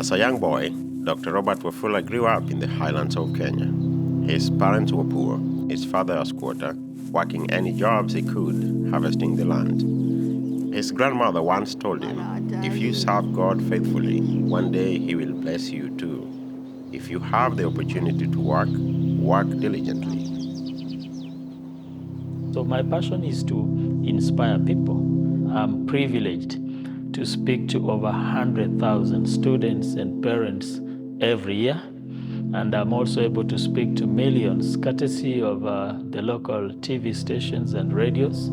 As a young boy, Dr. Robert Wafula grew up in the highlands of Kenya. His parents were poor, his father a squatter, working any jobs he could, harvesting the land. His grandmother once told him, if you serve God faithfully, one day He will bless you too. If you have the opportunity to work, work diligently. So my passion is to inspire people. I'm privileged to speak to over 100,000 students and parents every year. And I'm also able to speak to millions, courtesy of the local TV stations and radios.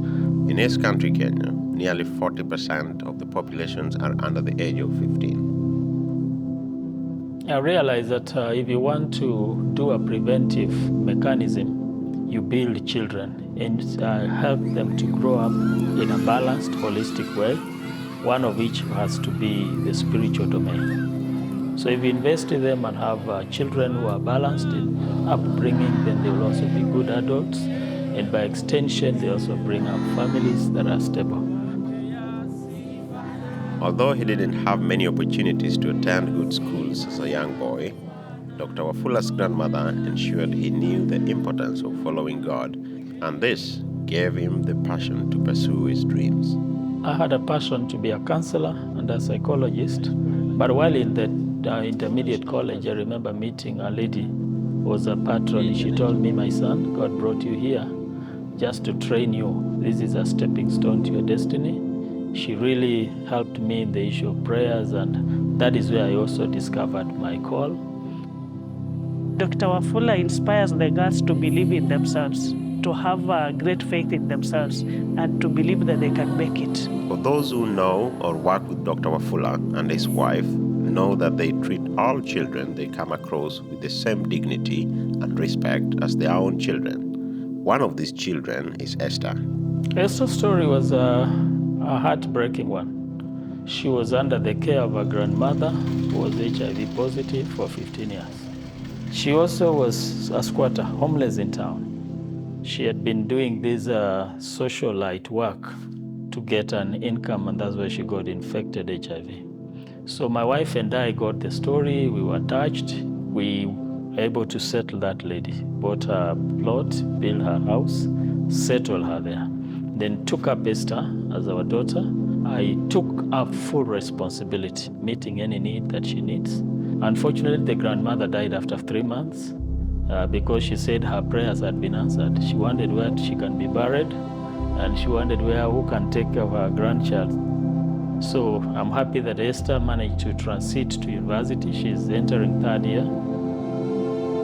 In his country, Kenya, nearly 40% of the populations are under the age of 15. I realized that if you want to do a preventive mechanism, you build children and help them to grow up in a balanced, holistic way, one of which has to be the spiritual domain. So if you invest in them and have children who are balanced in upbringing, then they will also be good adults. And by extension, they also bring up families that are stable. Although he didn't have many opportunities to attend good schools as a young boy, Dr. Wafula's grandmother ensured he knew the importance of following God, and this gave him the passion to pursue his dreams. I had a passion to be a counselor and a psychologist, but while in the intermediate college, I remember meeting a lady who was a patron. She told me, my son, God brought you here just to train you. This is a stepping stone to your destiny. She really helped me in the issue of prayers, and that is where I also discovered my call. Dr. Wafula inspires the girls to believe in themselves, to have great faith in themselves, and to believe that they can make it. For those who know or work with Dr. Wafula and his wife, know that they treat all children they come across with the same dignity and respect as their own children. One of these children is Esther. Esther's story was a heartbreaking one. She was under the care of her grandmother, who was HIV positive for 15 years. She also was a squatter, homeless in town. She had been doing this socialite work to get an income, and that's where she got infected HIV. So my wife and I got the story, we were touched. We were able to settle that lady, bought her plot, built her house, settled her there. Then took up Esther as our daughter. I took up full responsibility, meeting any need that she needs. Unfortunately, the grandmother died after 3 months because she said her prayers had been answered. She wondered where she can be buried, and she wondered who can take care of her grandchild. So I'm happy that Esther managed to transit to university. She's entering 3rd year.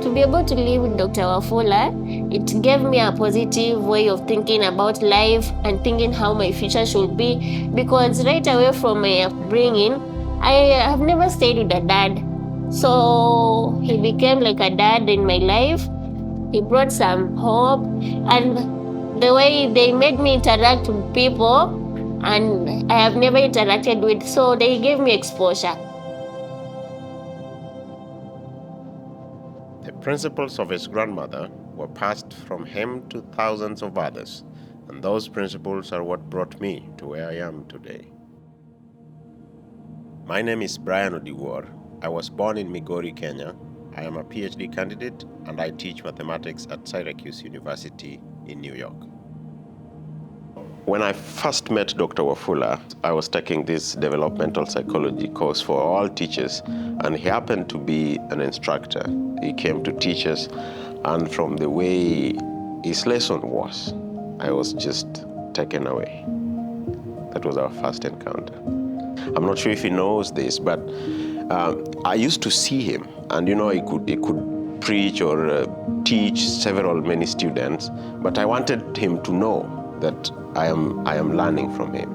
To be able to live with Dr. Wafula, it gave me a positive way of thinking about life and thinking how my future should be, because right away from my upbringing, I have never stayed with a dad. So he became like a dad in my life. He brought some hope, and the way they made me interact with people, and I have never interacted with, so they gave me exposure. The principles of his grandmother were passed from him to thousands of others, and those principles are what brought me to where I am today. My name is Brian Odiwuor. I was born in Migori, Kenya. I am a PhD candidate, and I teach mathematics at Syracuse University in New York. When I first met Dr. Wafula, I was taking this developmental psychology course for all teachers, and he happened to be an instructor. He came to teach us, and from the way his lesson was, I was just taken away. That was our first encounter. I'm not sure if he knows this, but I used to see him, and he could preach or teach many students, but I wanted him to know that I am learning from him.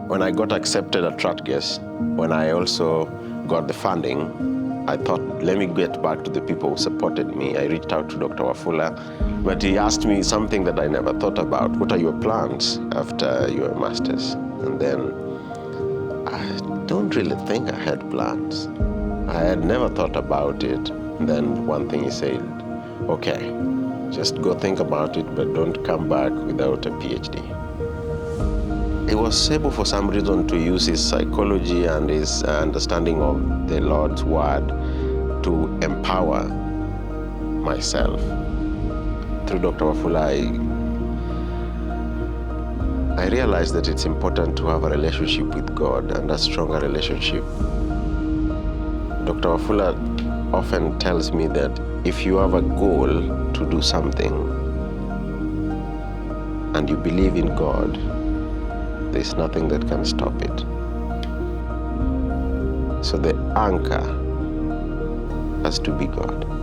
When I got accepted at Rutgers, when I also got the funding, I thought, let me get back to the people who supported me. I reached out to Dr. Wafula, but he asked me something that I never thought about. What are your plans after your master's? And then I don't really think I had plans. I had never thought about it. And then one thing he said, okay, just go think about it, but don't come back without a PhD. he was able for some reason to use his psychology and his understanding of the Lord's word to empower myself. Through Dr. Wafula, I realized that it's important to have a relationship with God, and a stronger relationship. Dr. Wafula often tells me that if you have a goal to do something and you believe in God, there's nothing that can stop it. So the anchor has to be God.